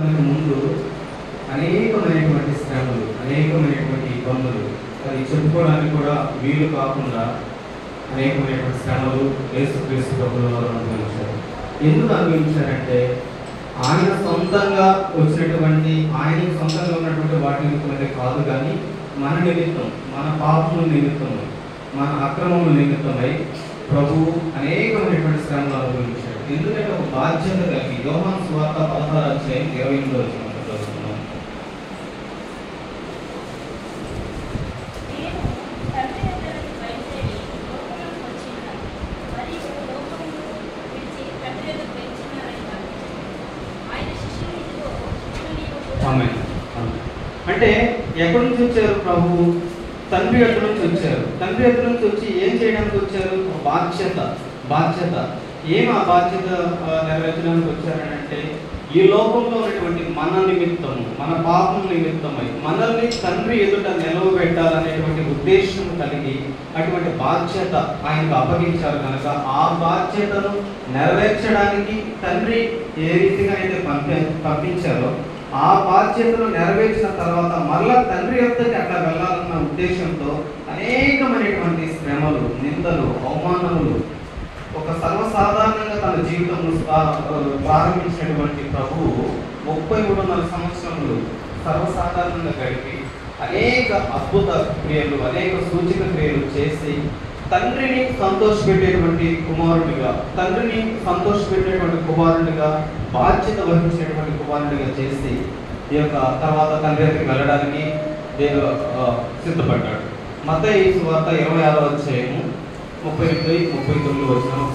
అతనికి ముందు అనేకమైనటువంటి శ్రమలు, అనేకమైనటువంటి ఇబ్బందులు, అది చెప్పుకోవడానికి కూడా వీలు కాకుండా అనేకమైనటువంటి శ్రమలు యేసుక్రీస్తు ప్రభువుల వారు అనుభవించారు. ఎందుకు అనుభవించారంటే ఆయన సొంతంగా వచ్చినటువంటి, ఆయనకు సొంతంగా ఉన్నటువంటి వాటి నిమిత్తమైతే కాదు, కానీ మన నిమిత్తం, మన పాపముల నిమిత్తం, మన అక్రమముల నిమిత్తమై ప్రభువు అనేకమైనటువంటి శ్రమలు అనుభవించాడు. ఎందుకంటే ఒక బాధ్యత కలిగి యోహాను సువార్త 16:28 చదువుతున్నాం. అంటే ఎక్కడి నుంచి వచ్చారు ప్రభువు? తండ్రి ఎక్కడి నుంచి వచ్చారు? తండ్రి ఎక్కడి నుంచి వచ్చి ఏం చేయడానికి వచ్చారు? బాధ్యత. ఏం ఆ బాధ్యత నెరవేర్చడానికి వచ్చారనంటే, ఈ లోకంలో ఉన్నటువంటి మన నిమిత్తము, మన పాపం నిమిత్తమై మనల్ని తండ్రి ఎదుట నిలవబెట్టాలనేటువంటి ఉద్దేశం కలిగి అటువంటి బాధ్యత ఆయనకు అప్పగించారు కనుక ఆ బాధ్యతను నెరవేర్చడానికి తండ్రి ఏ రీతిగా అయితే పంపించారో ఆ బాధ్యతను నెరవేర్చిన తర్వాత మళ్ళా తండ్రి యొద్దకి అట్లా వెళ్ళాలన్న ఉద్దేశంతో అనేకమైనటువంటి శ్రమలు, నిందలు, అవమానములు, ఒక సర్వసాధారణంగా తన జీవితంలో ప్రారంభించినటువంటి ప్రభువు 33.5 సంవత్సరములు సర్వసాధారణంగా గడిపి అనేక అద్భుత క్రియలు, అనేక సూచక క్రియలు చేసి తండ్రిని సంతోషపెట్టేటువంటి కుమారుడిగా, తండ్రిని సంతోషపెట్టేటువంటి కుమారుడిగా, బాధ్యత వహించినటువంటి కుమారుడిగా చేసి ఈ యొక్క తర్వాత తండ్రి దగ్గరికి వెళ్ళడానికి దేవుడు సిద్ధపడ్డాడు. మత్తయి సువార్త 26వ అధ్యాయము 38-39 వచనం.